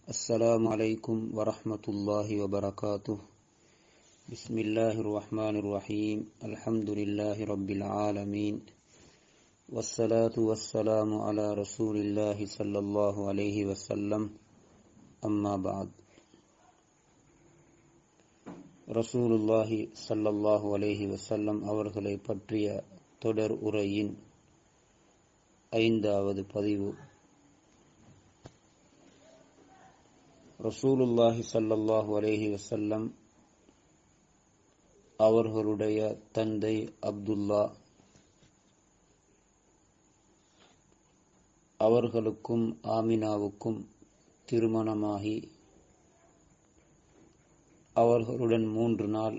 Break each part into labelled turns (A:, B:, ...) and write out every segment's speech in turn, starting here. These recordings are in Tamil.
A: السلام عليكم ورحمة الله وبركاته. بسم الله الرحمن الرحيم. الحمد لله رب العالمين، والصلاة والسلام على رسول الله صلى الله عليه وسلم. أما بعد. ரசூலுல்லாஹி ஸல்லல்லாஹு அலைஹி வஸல்லம் அவர்களை பற்றிய தொடர் உரையின் 5வது பதிவு. ரசூலுல்லாஹி ஸல்லல்லாஹு அலைஹி வஸல்லம் அவர்களுடைய தந்தை அப்துல்லா, அவர்களுக்கும் ஆமினாவுக்கும் திருமணமாகி அவர்களுடன் 3 நாள்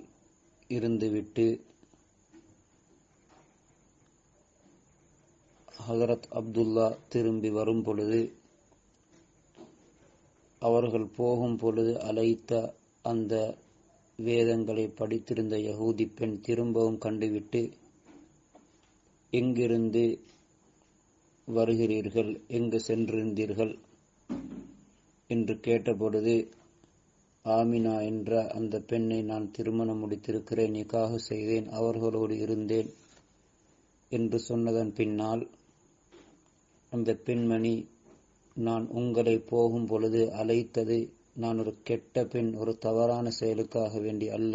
A: இருந்துவிட்டு ஹஜரத் அப்துல்லா திரும்பி வரும் பொழுது, அவர்கள் போகும் பொழுது அழைத்த அந்த வேதங்களை படித்திருந்த யகூதி பெண் திரும்பவும் கண்டுவிட்டு, எங்கிருந்து வருகிறீர்கள், எங்கு சென்றிருந்தீர்கள் என்று கேட்டபொழுது, ஆமினா என்ற அந்த பெண்ணை நான் திருமணம் முடித்திருக்கிறேன், நிக்காஹ் செய்தேன், அவர்களோடு இருந்தேன் என்று சொன்னதன் பின்னால் அந்த பெண்மணி, நான் உங்களை போகும் பொழுது அழைத்தது நான் ஒரு கெட்ட பெண், ஒரு தவறான செயலுக்காக வேண்டி அல்ல.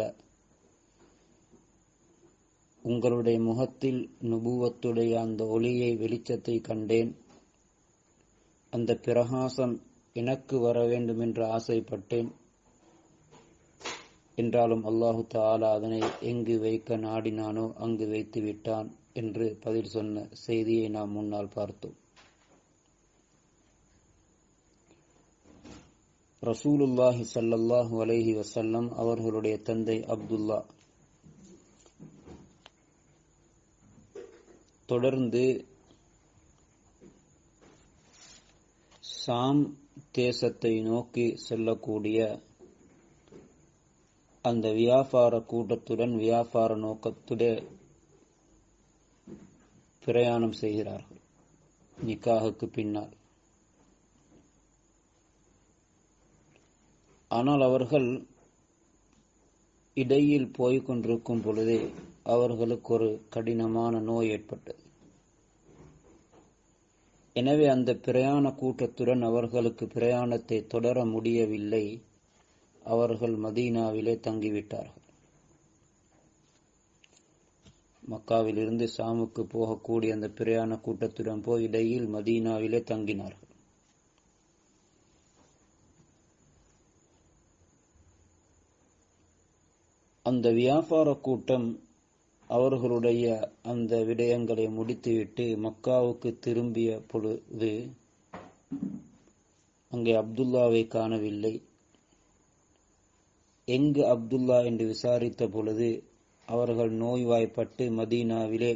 A: உங்களுடைய முகத்தில் நுபுவத்துடைய அந்த ஒளியை, வெளிச்சத்தை கண்டேன். அந்த பிரகாசம் எனக்கு வர வேண்டும் என்று ஆசைப்பட்டேன். என்றாலும் அல்லாஹு தஆலா அதனை எங்கு வைக்க நாடினானோ அங்கு வைத்து விட்டான் என்று பதில் சொன்ன செய்தியை நாம் முன்னால் பார்த்தோம். ரசூலுல்லாஹி ஸல்லல்லாஹு அலைஹி வஸல்லம் அவர்களுடைய தந்தை அப்துல்லா தொடர்ந்து ஷாம் தேசத்தை நோக்கி செல்லக்கூடிய அந்த வியாபார கூட்டத்துடன் வியாபார நோக்கத்துடன் பிரயாணம் செய்கிறார்கள் நிக்காஹுக்கு பின்னால். ஆனால் அவர்கள் இடையில் போய்கொண்டிருக்கும் பொழுதே அவர்களுக்கு ஒரு கடினமான நோய் ஏற்பட்டது. எனவே அந்த பிரயாண கூட்டத்துடன் அவர்களுக்கு பிரயாணத்தை தொடர முடியவில்லை. அவர்கள் மதீனாவிலே தங்கிவிட்டார்கள். மக்காவிலிருந்து ஷாமுக்கு போகக்கூடிய அந்த பிரயாண கூட்டத்துடன் போய் இடையில் மதீனாவிலே தங்கினார்கள். அந்த வியாபார கூட்டம் அவர்களுடைய அந்த விடயங்களை முடித்துவிட்டு மக்காவுக்கு திரும்பிய பொழுது அங்கே அப்துல்லாவை காணவில்லை. எங்கு அப்துல்லா என்று விசாரித்த பொழுது, அவர்கள் நோய்வாய்ப்பட்டு மதீனாவிலே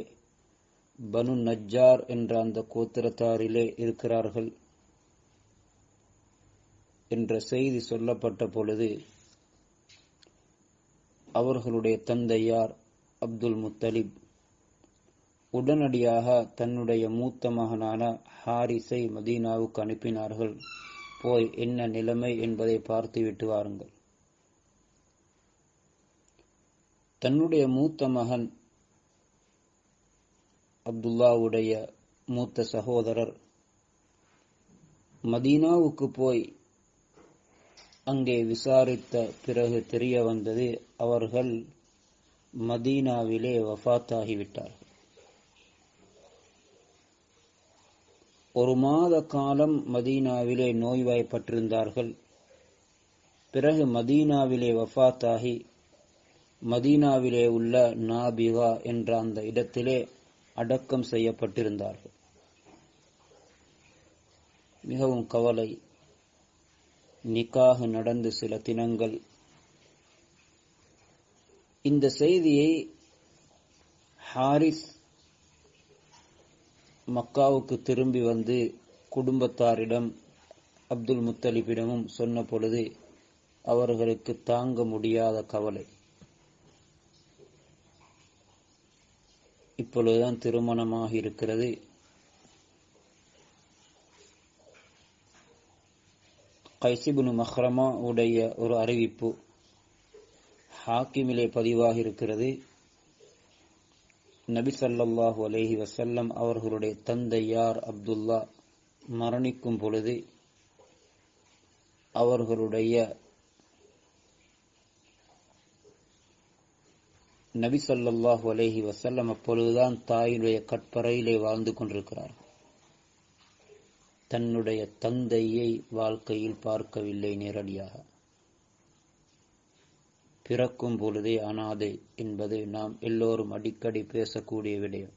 A: பனு நஜ்ஜார் என்ற அந்த கோத்திரத்தாரிலே இருக்கிறார்கள் என்ற செய்தி சொல்லப்பட்ட பொழுது, அவர்களுடைய தந்தையார் அப்துல் முத்தலிப் உடனடியாக தன்னுடைய மூத்த மகனான ஹாரிஸை மதீனாவுக்கு அனுப்பினார்கள். போய் என்ன நிலைமை என்பதை பார்த்துவிட்டு வாருங்கள். தன்னுடைய மூத்த மகன் அப்துல்லாவுடைய மூத்த சகோதரர் மதீனாவுக்கு போய் அங்கே விசாரித்த பிறகு தெரிய வந்தது, அவர்கள் மதீனாவிலே வஃபாத்தாகிவிட்டார்கள். 1 மாத காலம் மதீனாவிலே நோய்வாய்ப்பட்டிருந்தார்கள். பிறகு மதீனாவிலே வஃபாத்தாகி மதீனாவிலே உள்ள நாபிகா என்ற அந்த இடத்திலே அடக்கம் செய்யப்பட்டிருந்தார்கள். மிகவும் கவலை. நிக்காஹ் நடந்து சில தினங்கள். இந்த செய்தியை ஹாரிஸ் மக்காவுக்கு திரும்பி வந்து குடும்பத்தாரிடம் அப்துல் முத்தலிபிடமும் சொன்ன பொழுது அவர்களுக்கு தாங்க முடியாத கவலை. இப்பொழுதுதான் திருமணமாக இருக்கிறது. கைஸ் இப்னு மஹ்ரமா உடைய ஒரு அறிவிப்பு ஹாக்கிமிலே பதிவாக இருக்கிறது. நபி ஸல்லல்லாஹு அலைஹி வஸல்லம் அவர்களுடைய தந்தையார் அப்துல்லா மரணிக்கும் பொழுது அவர்களுடைய நபி ஸல்லல்லாஹு அலைஹி வஸல்லம் அப்பொழுதுதான் தாயுடைய கற்பறையிலே வாழ்ந்து கொண்டிருக்கிறார்கள். தன்னுடைய தந்தையை வாழ்க்கையில் பார்க்கவில்லை நேரடியாக. பிறக்கும் பொழுதே அனாதை என்பது நாம் எல்லோரும் அடிக்கடி பேசக்கூடிய விடயம்.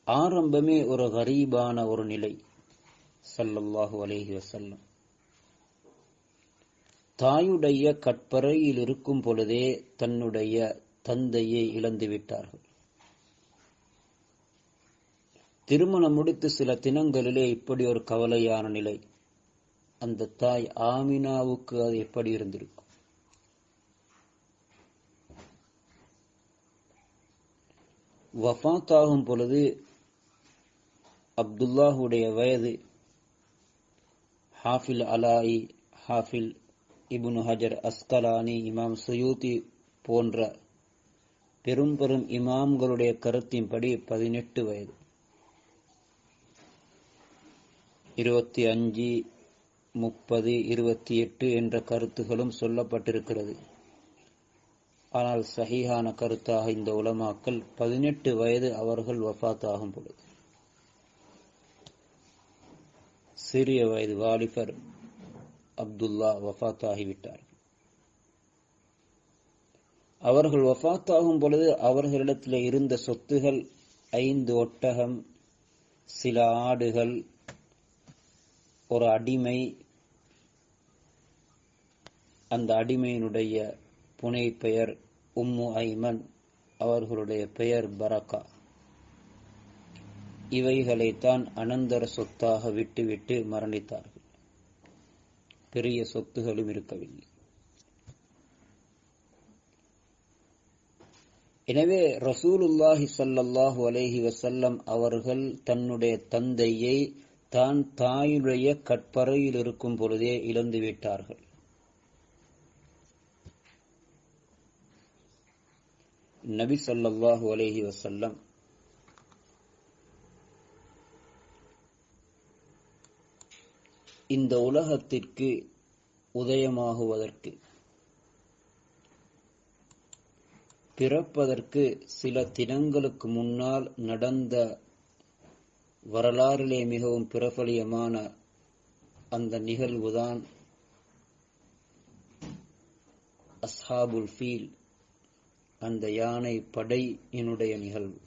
A: ஆரம்பமே ஒரு கரீபான ஒரு நிலை. ஸல்லல்லாஹு அலைஹி வஸல்லம் தாயுடைய கற்பறையில் இருக்கும் பொழுதே தன்னுடைய தந்தையை இழந்து விட்டார்கள். திருமணம் முடித்து சில தினங்களிலே இப்படி ஒரு கவலையான நிலை. அந்த தாய் ஆமினாவுக்கு அது எப்படி இருந்திருக்கும்? வஃபாத்தாகும் பொழுது அப்துல்லாஹுடைய வயது ஹாஃபில் அலாயி, ஹாஃபில் இப்னு ஹஜர் அஸ்கலானி, இமாம் சுயூதி போன்ற பெரும் பெரும் இமாம்களுடைய கருத்தின்படி 18 வயது. 25, 30, 28 என்ற கருத்துகளும் சொல்லப்பட்டிருக்கிறது. ஆனால் சஹீஹான கருத்தாக இந்த உலமாக்கள் 18 வயது அவர்கள் வஃபாத்தாகும் பொழுது. சிறிய வயது வாலிபர் அப்துல்லா வஃபாத்தாகிவிட்டார். அவர்கள் வஃபாத்தாகும் பொழுது அவர்களிடத்தில் இருந்த சொத்துகள் 5 ஒட்டகம், சில ஆடுகள், ஒரு அடிமை. அந்த அடிமையினுடைய புனை பெயர் உம்மு ஐமன், அவர்களுடைய பெயர் பரக்கா. இவைகளைத்தான் அனந்தர சொத்தாக விட்டுவிட்டு மரணித்தார்கள். பெரிய சொத்துகளும் இருக்கவில்லை. எனவே ரசூலுல்லாஹி ஸல்லல்லாஹு அலைஹி வஸல்லம் அவர்கள் தன்னுடைய தந்தையை தான் தாயுடைய கற்பறையில் இருக்கும் பொழுதே இழந்து விட்டார்கள். நபி ஸல்லல்லாஹு அலைஹி வஸல்லம் இந்த உலகத்திற்கு உதயமாகுவதற்கு, பிறப்பதற்கு சில தினங்களுக்கு முன்னால் நடந்த வரலாறிலே மிகவும் பிரபலியமான அந்த நிகழ்வுதான் அஸ்ஹாபுல் ஃபீல், அந்த யானை படையினுடைய நிகழ்வு.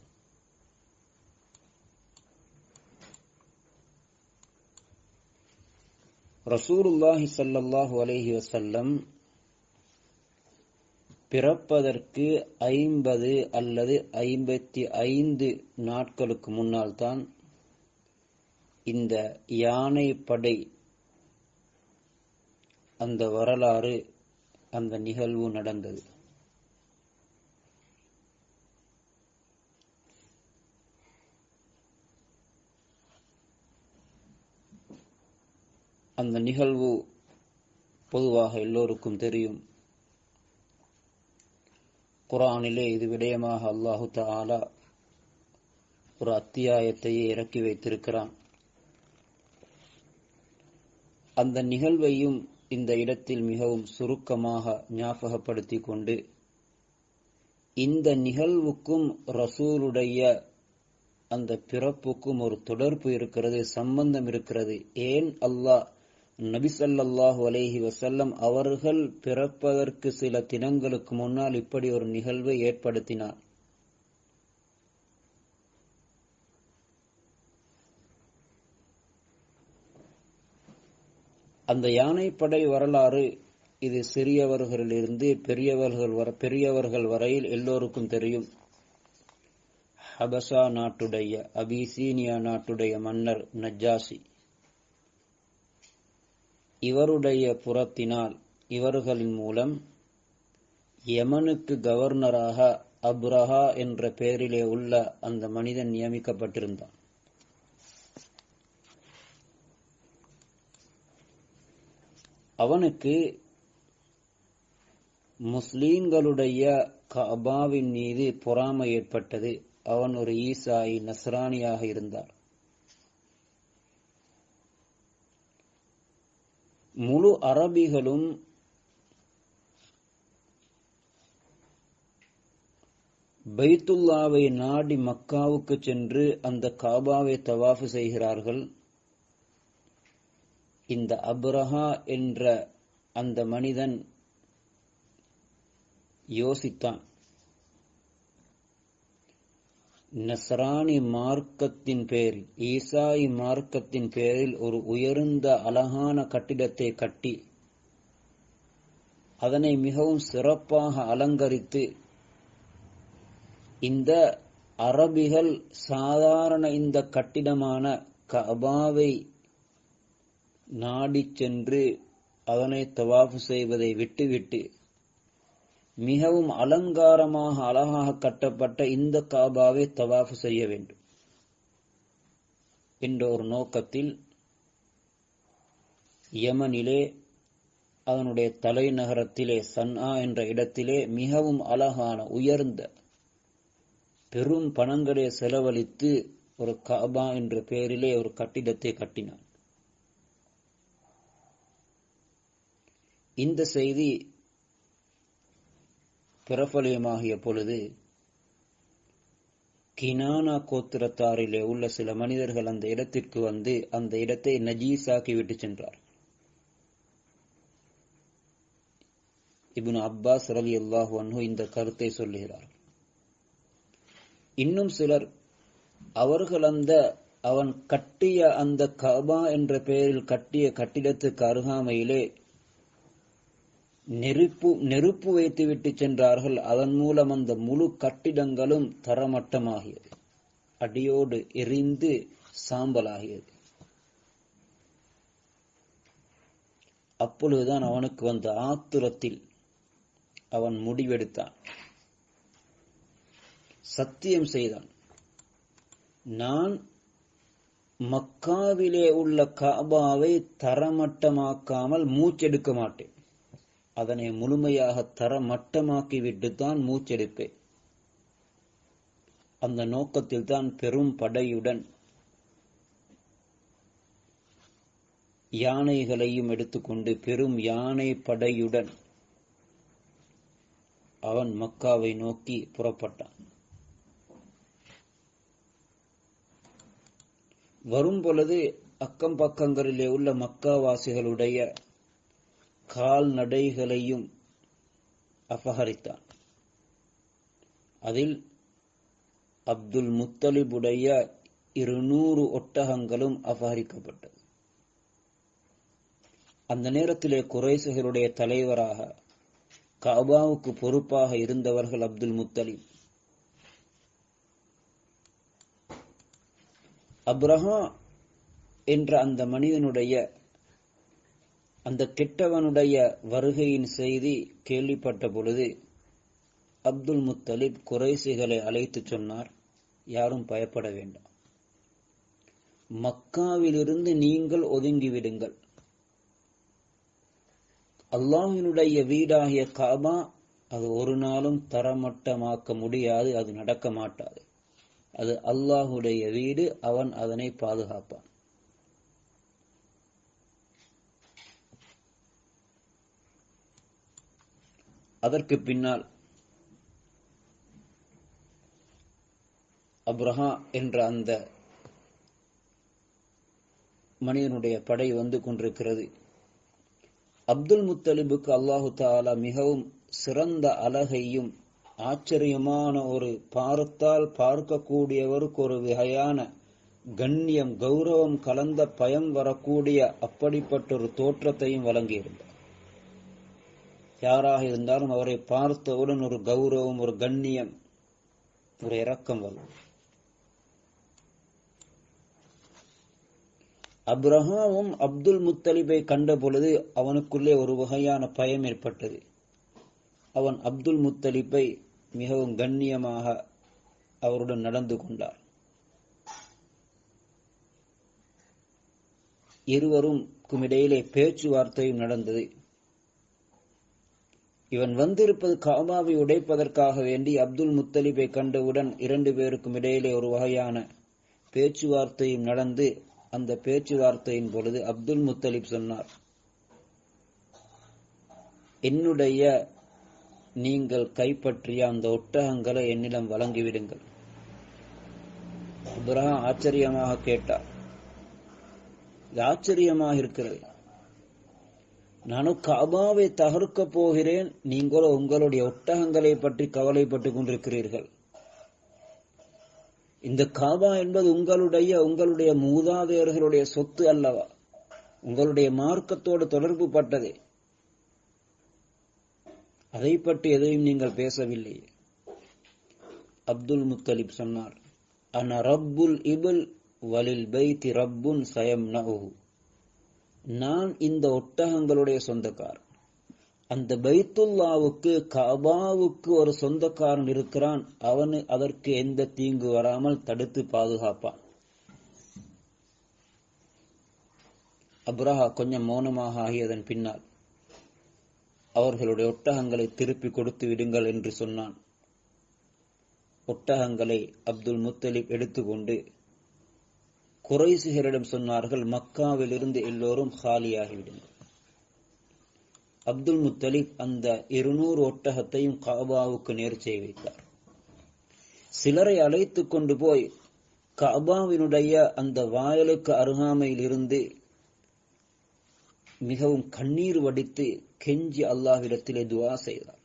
A: ரசூலுல்லாஹி ஸல்லல்லாஹு அலைஹி வஸல்லம் பிறப்பதற்கு 50 அல்லது 55 நாட்களுக்கு முன்னால் தான் இந்த யானை படை, அந்த வரலாறு, அந்த நிகழ்வு நடந்தது. அந்த நிகழ்வு பொதுவாக எல்லோருக்கும் தெரியும். குர்ஆனிலே இது விடயமாக அல்லாஹு தஆலா ஒரு அத்தியாயத்தையே இறக்கி வைத்திருக்கிறான். அந்த நிகழ்வையும் இந்த இடத்தில் மிகவும் சுருக்கமாக ஞாபகப்படுத்திக் கொண்டு, இந்த நிகழ்வுக்கும் ரசூலுடைய அந்த பிறப்புக்கும் ஒரு தொடர்பு இருக்கிறது, சம்பந்தம் இருக்கிறது. ஏன் அல்லாஹ் நபி ஸல்லல்லாஹு அலைஹி வஸல்லம் அவர்கள் பிறப்பதற்கு சில தினங்களுக்கு முன்னால் இப்படி ஒரு நிகழ்வை ஏற்படுத்தினார்? அந்த யானைப்படை வரலாறு இது சிறியவர்களிலிருந்து பெரியவர்கள் வரையில் எல்லோருக்கும் தெரியும். ஹபஷா நாட்டுடைய, அபிசீனியா நாட்டுடைய மன்னர் நஜ்ஜாஷி, இவருடைய புறத்தினால், இவர்களின் மூலம் யமனுக்கு கவர்னராக அப்ரஹா என்ற பெயரிலே உள்ள அந்த மனிதன் நியமிக்கப்பட்டிருந்தான். அவனுக்கு முஸ்லீம்களுடைய கஅபாவின் மீது பொறாமை ஏற்பட்டது. அவன் ஒரு ஈசாயி நஸ்ரானியாக இருந்தார். முழு அரபிகளும் பைத்துல்லாவை நாடி மக்காவுக்கு சென்று அந்த காபாவை தவாஃப் செய்கிறார்கள். இந்த அப்ரஹா என்ற அந்த மனிதன் யோசித்தான், நஸ்ரானி மார்க்கத்தின் பேரில், ஈசாயி மார்க்கத்தின் பேரில் ஒரு உயர்ந்த அழகான கட்டிடத்தை கட்டி அதனை மிகவும் சிறப்பாக அலங்கரித்து இந்த அரபிகள் சாதாரண இந்த கட்டிடமான கஅபாவை நாடி சென்று அதனை தவாஃப் செய்வதை விட்டுவிட்டு மிகவும் அலங்காரமாக அழகாக கட்டப்பட்ட இந்த காபாவை தவாஃப் செய்ய வேண்டும் என்ற ஒரு நோக்கத்தில் யமனிலே அதனுடைய தலைநகரத்திலே சன்ஆ என்ற இடத்திலே மிகவும் அழகான உயர்ந்த பெரும் பணங்களை செலவழித்து ஒரு காபா என்ற பெயரிலே ஒரு கட்டிடத்தை கட்டினார். இந்த செய்தி பிரபலமாகிய பொழுது கினானா கோத்திரத்தாரிலே உள்ள சில மனிதர்கள் அந்த இடத்திற்கு வந்து அந்த இடத்தை நஜீஸாக்கி விட்டு சென்றார். இப்னு அப்பாஸ் ரலியல்லாஹு அன்ஹு இந்த கருத்தை சொல்லுகிறார். இன்னும் சிலர் அவர்கள் அவன் கட்டிய அந்த கஅபா என்ற பெயரில் கட்டிய கட்டிடத்துக்கு அருகாமையிலே நெருப்பு வைத்துவிட்டு சென்றார்கள். அதன் மூலம் அந்த முழு கட்டிடங்களும் தரமட்டமாகியது, அடியோடு எரிந்து சாம்பலாகியது. அப்பொழுதுதான் அவனுக்கு வந்த ஆத்திரத்தில் அவன் முடிவெடுத்தான், சத்தியம் செய்தான், நான் மக்காவிலே உள்ள கஅபாவை தரமட்டமாக்காமல் மூச்செடுக்க மாட்டேன், அதனை முழுமையாக தரமட்டமாக்கிவிட்டுத்தான் மூச்செடுப்பேன். அந்த நோக்கத்தில் தான் பெரும் படையுடன் யானைகளையும் எடுத்துக்கொண்டு பெரும் யானை படையுடன் அவன் மக்காவை நோக்கி புறப்பட்டான். வரும் பொழுது அக்கம் பக்கங்களிலே உள்ள மக்காவாசிகளுடைய கால்நடைகளையும் அபகரித்தான். அதில் அப்துல் முத்தலிபுடைய 200 ஒட்டகங்களும் அபகரிக்கப்பட்டது. அந்த நேரத்திலே குறைஷிகளுடைய தலைவராக கஅபாவுக்கு பொறுப்பாக இருந்தவர்கள் அப்துல் முத்தலிப். அப்ரஹா என்ற அந்த மனிதனுடைய அந்த கெட்டவனுடைய வருகையின் செய்தி கேள்விப்பட்ட பொழுது அப்துல் முத்தலிப் குறைஷிகளை அழைத்து சொன்னார், யாரும் பயப்பட வேண்டாம், மக்காவிலிருந்து நீங்கள் ஒதுங்கிவிடுங்கள், அல்லாஹ்வினுடைய வீடாகிய காபா அது ஒரு நாளும் தரமட்டமாக்க முடியாது, அது நடக்க மாட்டாது, அது அல்லாஹுடைய வீடு, அவன் அதனை பாதுகாப்பான். அதற்கு பின்னால் அப்ரஹா என்ற அந்த மனிதனுடைய படை வந்து கொண்டிருக்கிறது. அப்துல் முத்தலிபுக்கு அல்லாஹு தஆலா மிகவும் சிறந்த அழகையும் ஆச்சரியமான ஒரு பார்த்தால் பார்க்கக்கூடியவருக்கு ஒரு வகையான கண்ணியம் கௌரவம் கலந்த பயம் வரக்கூடிய அப்படிப்பட்ட ஒரு தோற்றத்தையும் வழங்கியிருந்தார். யாராக இருந்தாலும் அவரை பார்த்தவுடன் ஒரு கௌரவம், ஒரு கண்ணியம், ஒரு இரக்கம் வரும். அப்ரஹாவும் அப்துல் முத்தலிபை கண்ட பொழுது அவனுக்குள்ளே ஒரு வகையான பயம் ஏற்பட்டது. அவன் அப்துல் முத்தலிபை மிகவும் கண்ணியமாக அவருடன் நடந்து கொண்டார். இருவருக்கும் இடையிலே பேச்சுவார்த்தையும் நடந்தது. இவன் வந்திருப்பது காபாவை உடைப்பதற்காக வேண்டி அப்துல் முத்தலிபை கண்டவுடன் 2 பேருக்கும் இடையிலே ஒரு வகையான பேச்சுவார்த்தையும் நடந்து, அந்த பேச்சுவார்த்தையின் பொழுது அப்துல் முத்தலிப் சொன்னார், என்னுடைய நீங்கள் கைப்பற்றிய அந்த ஒட்டகங்களை என்னிடம் வழங்கிவிடுங்கள். அப்ரஹா ஆச்சரியமாக கேட்டார், இது ஆச்சரியமாக இருக்கிறது, நானும் காபாவை தகர்க்கப் போகிறேன், நீங்களோ உங்களுடைய ஒட்டகங்களை பற்றி கவலைப்பட்டுக் கொண்டிருக்கிறீர்கள். இந்த காபா என்பது உங்களுடைய மூதாதையர்களுடைய சொத்து அல்லவா, உங்களுடைய மார்க்கத்தோடு தொடர்பு பட்டதே, அதை பற்றி எதையும் நீங்கள் பேசவில்லை. அப்துல் முத்தலிப் சொன்னார், அன ரப்புல் இபில் வலில் பைத்தி ரப்புன் சயம்னஹு, நான் இந்த ஒட்டகங்களுடைய சொந்தக்காரன், அந்த பைத்துல்லாவுக்கு காபாவுக்கு ஒரு சொந்தக்காரன் இருக்கிறான், அவனு அதற்கு எந்த தீங்கு வராமல் தடுத்து பாதுகாப்பான். அப்ரஹா கொஞ்சம் மௌனமாக ஆகியதன் பின்னால் அவர்களுடைய ஒட்டகங்களை திருப்பி கொடுத்து விடுங்கள் என்று சொன்னான். ஒட்டகங்களை அப்துல் முத்தலிப் எடுத்துக்கொண்டு குறைசிகளிடம் சொன்னார்கள், மக்காவிலிருந்து எல்லோரும் காலியாகிவிடுங்கள். அப்துல் முத்தலிப் அந்த 200 ஒட்டகத்தையும் காபாவுக்கு நேர்ச்சை வைத்தார். சிலரை அழைத்துக் கொண்டு போய் காபாவினுடைய அந்த வாயலுக்கு அருகாமையில் இருந்து மிகவும் கண்ணீர் வடித்து கெஞ்சி அல்லாஹ்விடத்திலே துஆ செய்தார்.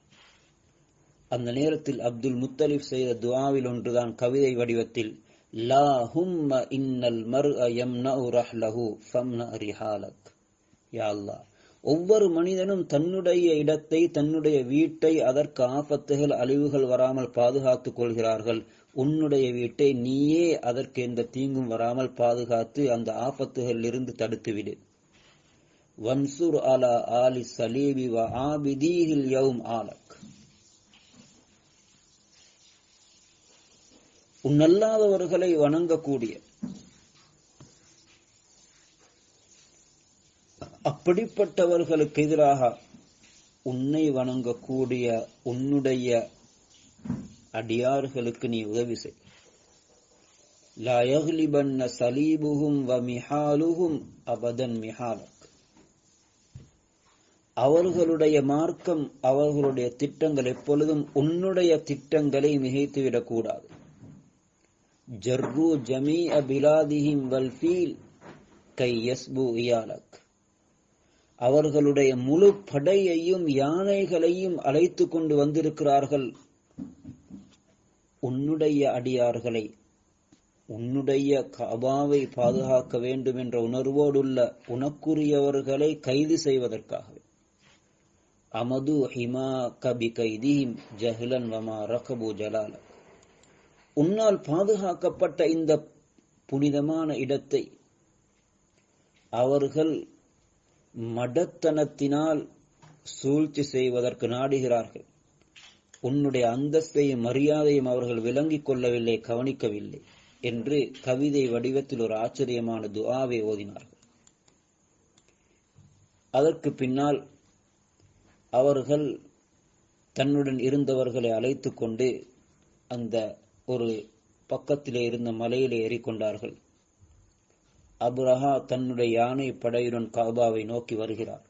A: அந்த நேரத்தில் அப்துல் முத்தலிப் செய்த துஆவில் ஒன்றுதான் கவிதை வடிவத்தில், லா ஹும்ம இன்னல் மர்அ யம்னஉ ரஹ்லஹு ஃபம்ன ரிஹாலக். யா அல்லாஹ், ஒவ்வொரு மனிதனும் தன்னுடைய இடத்தை, தன்னுடைய வீட்டை அதற்கு ஆபத்துகள் அழிவுகள் வராமல் பாதுகாத்துக் கொள்கிறார்கள். உன்னுடைய வீட்டை நீயே அதற்கு எந்த தீங்கும் வராமல் பாதுகாத்து அந்த ஆபத்துகளில் இருந்து தடுத்துவிடு. வன்சுர் அலா ஆலி சலீபி வ ஆபிதீஹில் யௌம் ஆலக். உன்னல்லாதவர்களை வணங்கக்கூடிய, அப்படிப்பட்டவர்களுக்கு எதிராக உன்னை வணங்கக்கூடிய உன்னுடைய அடியார்களுக்கு நீ உதவி செய். லா யக்லிபன்ன சலீபுஹும் வ மிஹாலுஹும் அபதன் மிஹாலக். அவர்களுடைய மார்க்கம், அவர்களுடைய திட்டங்கள் எப்பொழுதும் உன்னுடைய திட்டங்களை மிகைத்துவிடக் கூடாது. ஜர்ரு ஜமீஅ பிலாதிஹிம் வல் ஃபீல் கை யஸ்பு இயாலக். அவர்களுடைய முழு படையையும் யானைகளையும் அழைத்துக் கொண்டு வந்திருக்கிறார்கள், உன்னுடைய அடியார்களை, உன்னுடைய காபாவை பாதுகாக்க வேண்டும் என்ற உணர்வோடுள்ள உனக்குரியவர்களை கைது செய்வதற்காகவே. அமது ஹிமா கபி கைதீம் ஜஹ்லன் வமா ரகபு ஜலாலக். உன்னால் பாதுகாக்கப்பட்ட இந்த புனிதமான இடத்தை அவர்கள் மடத்தனத்தினால் சூழ்ச்சி செய்வதற்கு நாடுகிறார்கள். உன்னுடைய அந்தஸ்தையும் மரியாதையும் அவர்கள் விளங்கிக் கொள்ளவில்லை, கவனிக்கவில்லை என்று கவிதை வடிவத்தில் ஒரு ஆச்சரியமான துஆவை ஓதினார்கள். அதற்கு பின்னால் அவர்கள் தன்னுடன் இருந்தவர்களை அழைத்துக் கொண்டு அந்த ஒரு பக்கத்திலே இருந்த மலையிலே ஏறிக்கொண்டார்கள். அப்ரஹா தன்னுடைய யானை படையுடன் காபாவை நோக்கி வருகிறார்.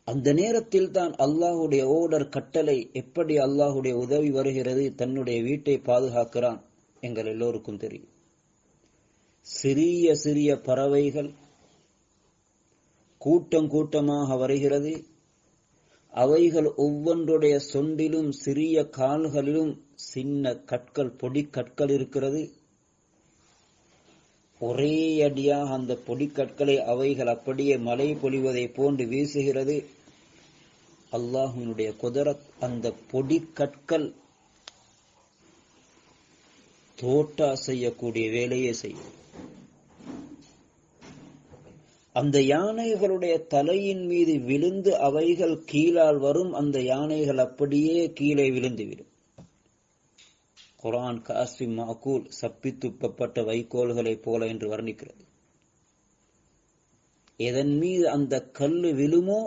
A: அந்த நேரத்தில் தான் அல்லாஹுடைய ஓர்டர், கட்டளை, எப்படி அல்லாஹுடைய உதவி வருகிறது, தன்னுடைய வீட்டை பாதுகாக்கிறான் எங்கள் எல்லோருக்கும் தெரியும். சிறிய சிறிய பறவைகள் கூட்டம் கூட்டமாக வருகிறது. அவைகள் ஒவ்வொன்றுடைய சொண்டிலும் சிறிய கால்களிலும் சின்ன கற்கள், பொடி கற்கள் இருக்கிறது. ஒரே அடியாக அந்த பொடிக்கற்களை அவைகள் அப்படியே மழை பொழிவதை போன்று வீசுகிறது. அல்லாஹ்வினுடைய குதரத், அந்த பொடிக்கற்கள் தோட்டா செய்யக்கூடிய வேலையை செய்யும். அந்த யானைகளுடைய தலையின் மீது விழுந்து அவைகள் கீழால் வரும். அந்த யானைகள் அப்படியே கீழே விழுந்துவிடும். குர்ஆன் காசிம் மாகூல், சப்பி துப்பப்பட்ட வைக்கோல்களை போல என்று வர்ணிக்கிறது. எதன் மீது அந்த கல்லு விழுமோ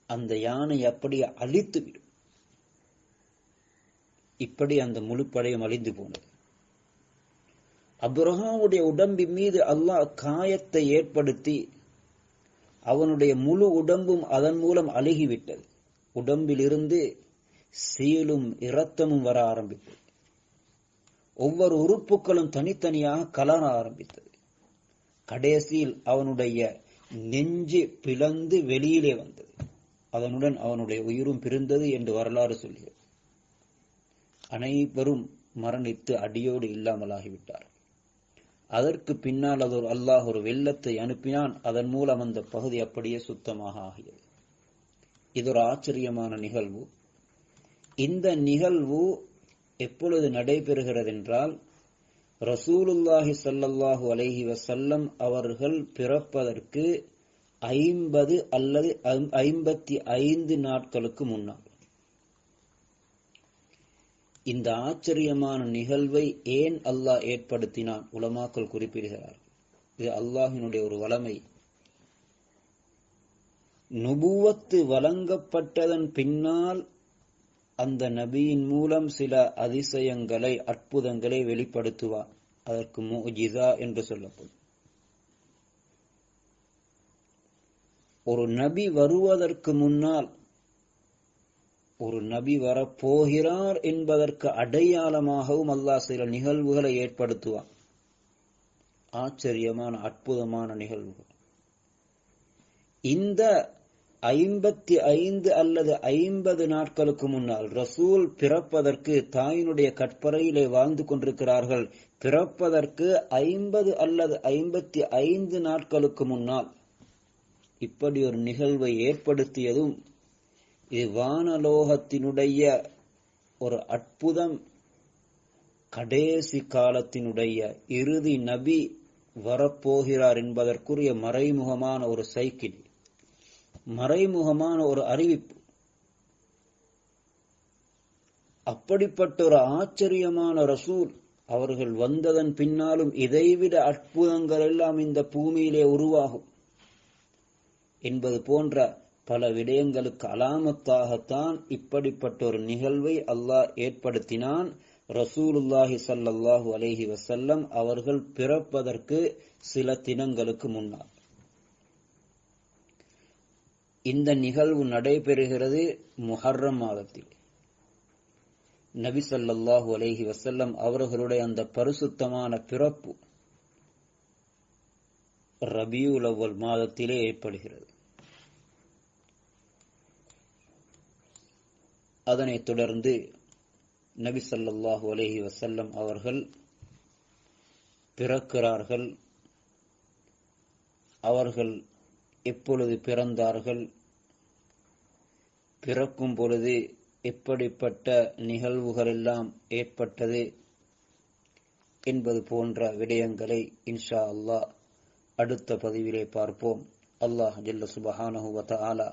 A: அந்த யானை அப்படியே அழித்து விடும். இப்படி அந்த முழு படையும் அழிந்து போனது. அப்ரஹாமுடைய உடம்பின் மீது அல்லாஹ் காயத்தை ஏற்படுத்தி அவனுடைய முழு உடம்பும் அதன் மூலம் அழுகிவிட்டது. உடம்பிலிருந்து சீலும் இரத்தமும் வர ஆரம்பித்தது. ஒவ்வொரு உறுப்புகளும் தனித்தனியாக கலர ஆரம்பித்தது. கடைசியில் அவனுடைய நெஞ்சு பிளந்து வெளியிலே வந்தது. அதனுடன் அவனுடைய உயிரும் பிரிந்தது என்று வரலாறு சொல்கிறது. அனைவரும் மரணித்து அடியோடு இல்லாமலாகிவிட்டார். அதற்கு பின்னால் அல்லாஹ் ஒரு வெள்ளத்தை அனுப்பினான். அதன் மூலம் அந்த பகுதி அப்படியே சுத்தமாக ஆகியது. இது ஒரு ஆச்சரியமான நிகழ்வு. இந்த நிகழ்வு எப்பொழுது நடைபெறுகிறது என்றால், ரசூலுல்லாஹி ஸல்லல்லாஹு அலைஹி வஸல்லம் அவர்கள் பிறப்பதற்கு 50 அல்லது 55 நாட்களுக்கு முன்னால். இந்த ஆச்சரியமான நிகழ்வை ஏன் அல்லாஹ் ஏற்படுத்தினான்? உலமாக்கள் குறிப்பிடுகிறார். இது அல்லாஹினுடைய ஒரு வளமை. நுபுவத்து வழங்கப்பட்டதன் பின்னால் அந்த நபியின் மூலம் சில அதிசயங்களை, அற்புதங்களை வெளிப்படுத்துவார். அதற்கு முஜிஸா என்று சொல்லப்படும். ஒரு நபி வருவதற்கு முன்னால் ஒரு நபி வரப்போகிறார் என்பதற்கு அடையாளமாகவும் அல்லாஹ் சில நிகழ்வுகளை ஏற்படுத்துவார். ஆச்சரியமான அற்புதமான நிகழ்வுகள். இந்த 55 அல்லது 50 நாட்களுக்கு முன்னால் ரசூல் பிறப்பதற்கு தாயினுடைய கற்பறையிலே வாழ்ந்து கொண்டிருக்கிறார்கள். பிறப்பதற்கு 50 அல்லது 55 நாட்களுக்கு முன்னால் இப்படி ஒரு நிகழ்வை ஏற்படுத்தியதும் இது வானலோகத்தினுடைய ஒரு அற்புதம். கடைசி காலத்தினுடைய இறுதி நபி வரப்போகிறார் என்பதற்குரிய மறைமுகமான ஒரு சைக்கிள், மறைமுகமான ஒரு அறிவிப்பு. அப்படிப்பட்ட ஒரு ஆச்சரியமான ரசூல் அவர்கள் வந்ததன் பின்னாலும் இதைவிட அற்புதங்கள் எல்லாம் இந்த பூமியிலே உருவாகும் என்பது போன்ற பல விடயங்களுக்கு அலாமத்தாகத்தான் இப்படிப்பட்ட ஒரு நிகழ்வை அல்லாஹ் ஏற்படுத்தினான். ரசூலுல்லாஹி ஸல்லல்லாஹு அலைஹி வஸல்லம் அவர்கள் பிறப்பதற்கு சில தினங்களுக்கு முன்னால். இந்த நிகழ்வு நடைபெறுகிறது முஹர்ரம் மாதத்தில். நபி ஸல்லல்லாஹு அலைஹி வஸல்லம் அவர்களுடைய அந்த பரிசுத்தமான பிறப்பு ரபியுல் அவ்வல் மாதத்திலே ஏற்படுகிறது. அதனைத் தொடர்ந்து நபி ஸல்லல்லாஹு அலைஹி வஸல்லம் அவர்கள் பிறக்கிறார்கள். அவர்கள் எப்பொழுது பிறந்தார்கள், பிறக்கும் பொழுது எப்படிப்பட்ட நிகழ்வுகள் எல்லாம் ஏற்பட்டது என்பது போன்ற விடயங்களை இன்ஷா அல்லாஹ் அடுத்த பதிவிலே பார்ப்போம். அல்லாஹ் ஜல்ல சுப்ஹானஹு வ தஆலா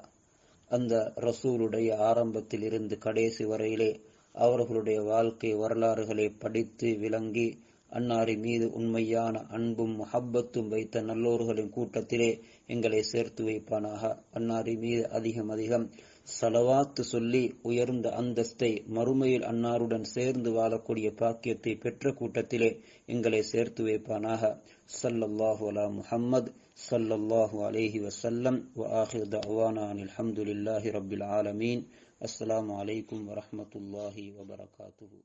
A: அந்த ரசூலுடைய ஆரம்பத்தில் இருந்து கடைசி வரையிலே அவர்களுடைய வாழ்க்கை வரலாறுகளை படித்து விளங்கி அன்னாரி மீது உண்மையான அன்பும் முஹப்பத்தும் வைத்த நல்லோர்களின் கூட்டத்திலே எங்களை சேர்த்து வைப்பானாக. அன்னாரி மீது அதிகம் அதிகம் ஸலவாத்து சொல்லி உயர்ந்த அந்தஸ்தை மறுமையில் அன்னாருடன் சேர்ந்து வாழக்கூடிய பாக்கியத்தை பெற்ற கூட்டத்திலே எங்களை சேர்த்து வைப்பானாக. ஸல்லல்லாஹு அலா முஹம்மத் ஸல்லல்லாஹு அலைஹி வஸல்லம் வ ஆகிர் தஅவானா அனில் ஹம்துலில்லாஹி ரப்பில் ஆலமீன். அஸ்ஸலாமு அலைக்கும் வரஹ்மத்துல்லாஹி வபரகாத்துஹு.